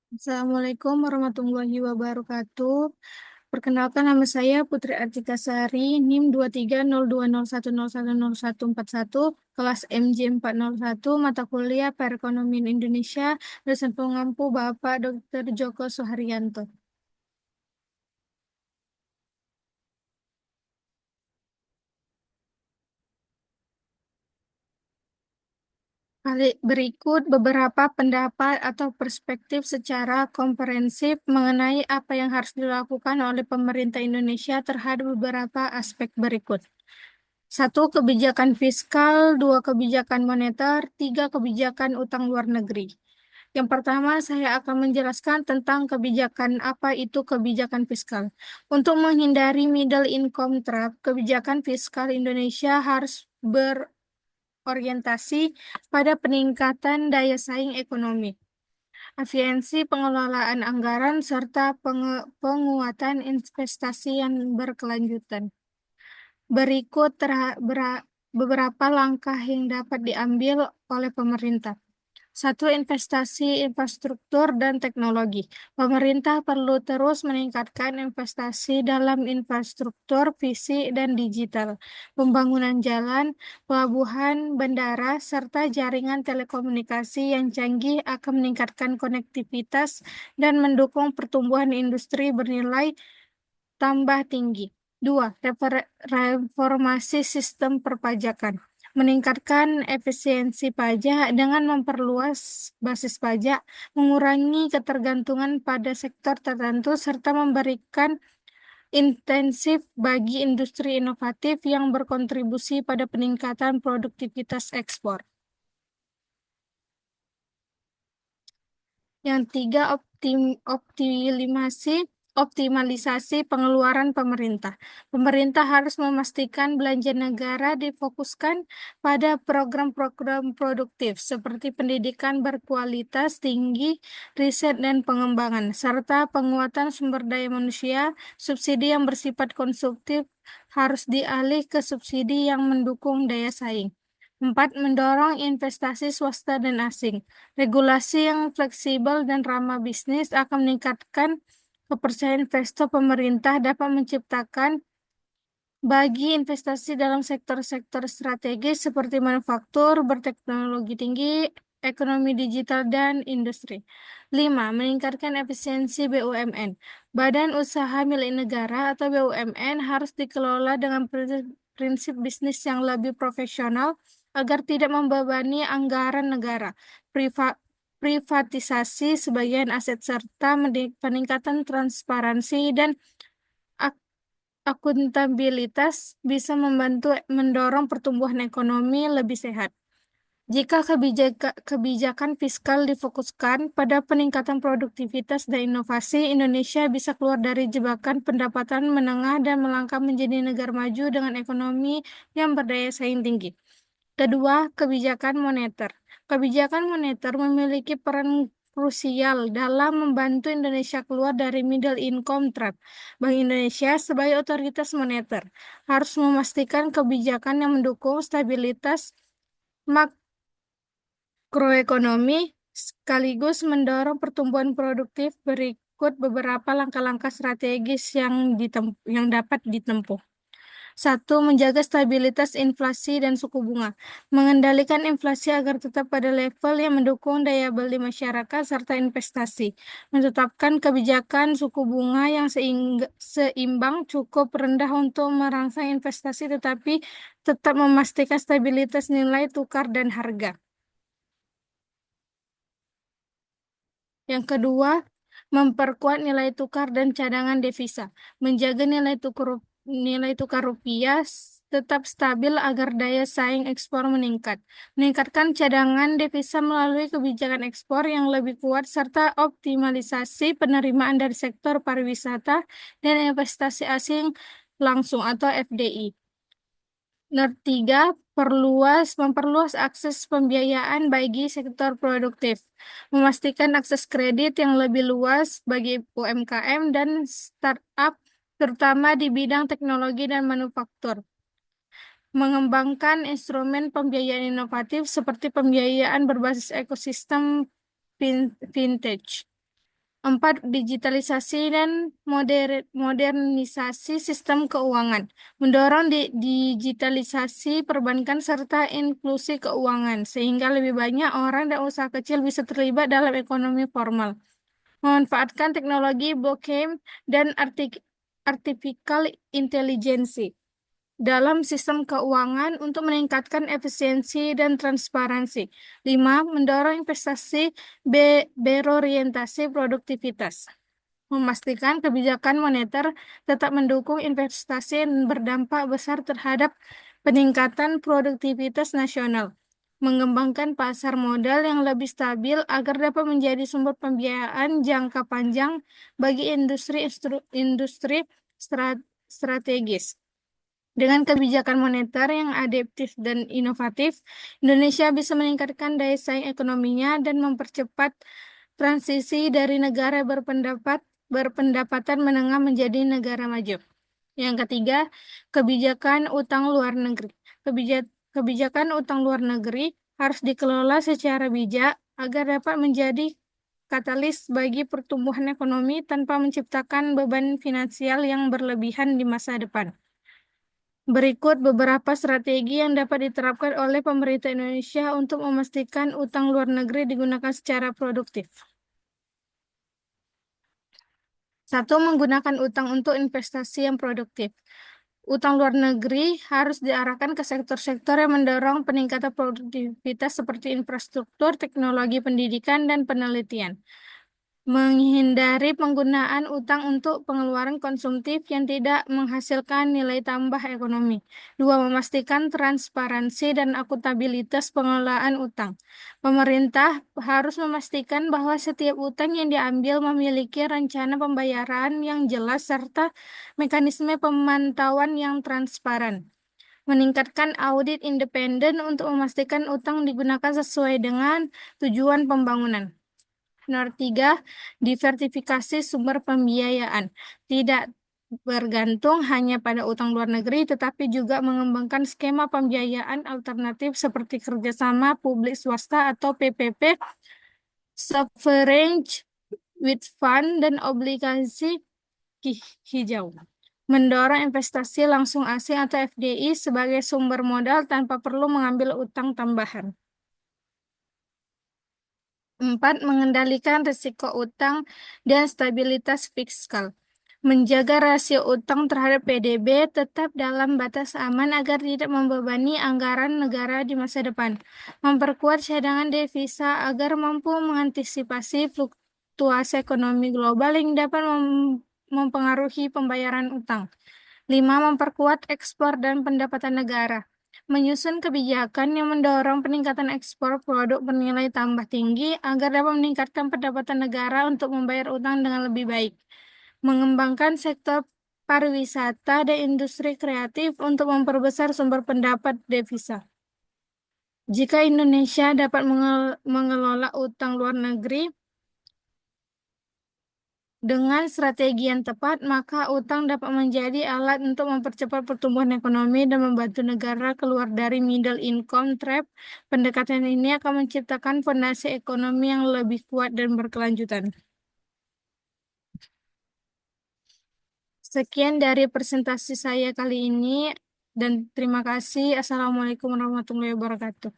Assalamualaikum warahmatullahi wabarakatuh. Perkenalkan nama saya Putri Artika Sari, NIM 230201010141, kelas MJ 401, mata kuliah Perekonomian Indonesia, dosen pengampu Bapak Dr. Joko Suharyanto. Berikut beberapa pendapat atau perspektif secara komprehensif mengenai apa yang harus dilakukan oleh pemerintah Indonesia terhadap beberapa aspek berikut. Satu, kebijakan fiskal, dua, kebijakan moneter, tiga, kebijakan utang luar negeri. Yang pertama, saya akan menjelaskan tentang kebijakan apa itu kebijakan fiskal. Untuk menghindari middle income trap, kebijakan fiskal Indonesia harus berorientasi pada peningkatan daya saing ekonomi, efisiensi pengelolaan anggaran, serta penguatan investasi yang berkelanjutan. Berikut beberapa langkah yang dapat diambil oleh pemerintah. Satu, investasi infrastruktur dan teknologi. Pemerintah perlu terus meningkatkan investasi dalam infrastruktur fisik dan digital, pembangunan jalan, pelabuhan, bandara, serta jaringan telekomunikasi yang canggih akan meningkatkan konektivitas dan mendukung pertumbuhan industri bernilai tambah tinggi. Dua, reformasi sistem perpajakan. Meningkatkan efisiensi pajak dengan memperluas basis pajak, mengurangi ketergantungan pada sektor tertentu, serta memberikan intensif bagi industri inovatif yang berkontribusi pada peningkatan produktivitas ekspor. Yang tiga, optimalisasi pengeluaran pemerintah. Pemerintah harus memastikan belanja negara difokuskan pada program-program produktif seperti pendidikan berkualitas tinggi, riset dan pengembangan, serta penguatan sumber daya manusia. Subsidi yang bersifat konsumtif harus dialih ke subsidi yang mendukung daya saing. Empat, mendorong investasi swasta dan asing. Regulasi yang fleksibel dan ramah bisnis akan meningkatkan kepercayaan investor. Pemerintah dapat menciptakan bagi investasi dalam sektor-sektor strategis seperti manufaktur, berteknologi tinggi, ekonomi digital, dan industri. Lima, meningkatkan efisiensi BUMN. Badan Usaha Milik Negara atau BUMN harus dikelola dengan prinsip bisnis yang lebih profesional agar tidak membebani anggaran negara. Privatisasi sebagian aset serta peningkatan transparansi dan akuntabilitas bisa membantu mendorong pertumbuhan ekonomi lebih sehat. Jika kebijakan fiskal difokuskan pada peningkatan produktivitas dan inovasi, Indonesia bisa keluar dari jebakan pendapatan menengah dan melangkah menjadi negara maju dengan ekonomi yang berdaya saing tinggi. Kedua, kebijakan moneter. Kebijakan moneter memiliki peran krusial dalam membantu Indonesia keluar dari middle income trap. Bank Indonesia sebagai otoritas moneter harus memastikan kebijakan yang mendukung stabilitas makroekonomi sekaligus mendorong pertumbuhan produktif. Berikut beberapa langkah-langkah strategis yang dapat ditempuh. Satu, menjaga stabilitas inflasi dan suku bunga. Mengendalikan inflasi agar tetap pada level yang mendukung daya beli masyarakat serta investasi. Menetapkan kebijakan suku bunga yang seimbang cukup rendah untuk merangsang investasi tetapi tetap memastikan stabilitas nilai tukar dan harga. Yang kedua, memperkuat nilai tukar dan cadangan devisa. Menjaga nilai tukar rupiah tetap stabil agar daya saing ekspor meningkat. Meningkatkan cadangan devisa melalui kebijakan ekspor yang lebih kuat serta optimalisasi penerimaan dari sektor pariwisata dan investasi asing langsung atau FDI. Tiga, memperluas akses pembiayaan bagi sektor produktif, memastikan akses kredit yang lebih luas bagi UMKM dan startup, terutama di bidang teknologi dan manufaktur. Mengembangkan instrumen pembiayaan inovatif seperti pembiayaan berbasis ekosistem vintage. 4. Digitalisasi dan modernisasi sistem keuangan. Mendorong digitalisasi perbankan serta inklusi keuangan, sehingga lebih banyak orang dan usaha kecil bisa terlibat dalam ekonomi formal. Memanfaatkan teknologi blockchain dan artificial intelligence dalam sistem keuangan untuk meningkatkan efisiensi dan transparansi. 5. Mendorong investasi berorientasi produktivitas. Memastikan kebijakan moneter tetap mendukung investasi yang berdampak besar terhadap peningkatan produktivitas nasional. Mengembangkan pasar modal yang lebih stabil agar dapat menjadi sumber pembiayaan jangka panjang bagi industri strategis. Dengan kebijakan moneter yang adaptif dan inovatif, Indonesia bisa meningkatkan daya saing ekonominya dan mempercepat transisi dari negara berpendapatan menengah menjadi negara maju. Yang ketiga, kebijakan utang luar negeri. Kebijakan utang luar negeri harus dikelola secara bijak agar dapat menjadi katalis bagi pertumbuhan ekonomi tanpa menciptakan beban finansial yang berlebihan di masa depan. Berikut beberapa strategi yang dapat diterapkan oleh pemerintah Indonesia untuk memastikan utang luar negeri digunakan secara produktif. 1. Menggunakan utang untuk investasi yang produktif. Utang luar negeri harus diarahkan ke sektor-sektor yang mendorong peningkatan produktivitas seperti infrastruktur, teknologi pendidikan, dan penelitian. Menghindari penggunaan utang untuk pengeluaran konsumtif yang tidak menghasilkan nilai tambah ekonomi. 2. Memastikan transparansi dan akuntabilitas pengelolaan utang. Pemerintah harus memastikan bahwa setiap utang yang diambil memiliki rencana pembayaran yang jelas serta mekanisme pemantauan yang transparan. Meningkatkan audit independen untuk memastikan utang digunakan sesuai dengan tujuan pembangunan. Nomor 3, diversifikasi sumber pembiayaan. Tidak bergantung hanya pada utang luar negeri, tetapi juga mengembangkan skema pembiayaan alternatif seperti kerjasama publik swasta atau PPP, sovereign wealth fund, dan obligasi hijau. Mendorong investasi langsung asing atau FDI sebagai sumber modal tanpa perlu mengambil utang tambahan. 4. Mengendalikan risiko utang dan stabilitas fiskal. Menjaga rasio utang terhadap PDB tetap dalam batas aman agar tidak membebani anggaran negara di masa depan. Memperkuat cadangan devisa agar mampu mengantisipasi fluktuasi ekonomi global yang dapat mempengaruhi pembayaran utang. 5. Memperkuat ekspor dan pendapatan negara. Menyusun kebijakan yang mendorong peningkatan ekspor produk bernilai tambah tinggi agar dapat meningkatkan pendapatan negara untuk membayar utang dengan lebih baik. Mengembangkan sektor pariwisata dan industri kreatif untuk memperbesar sumber pendapat devisa. Jika Indonesia dapat mengelola utang luar negeri dengan strategi yang tepat, maka utang dapat menjadi alat untuk mempercepat pertumbuhan ekonomi dan membantu negara keluar dari middle income trap. Pendekatan ini akan menciptakan fondasi ekonomi yang lebih kuat dan berkelanjutan. Sekian dari presentasi saya kali ini, dan terima kasih. Assalamualaikum warahmatullahi wabarakatuh.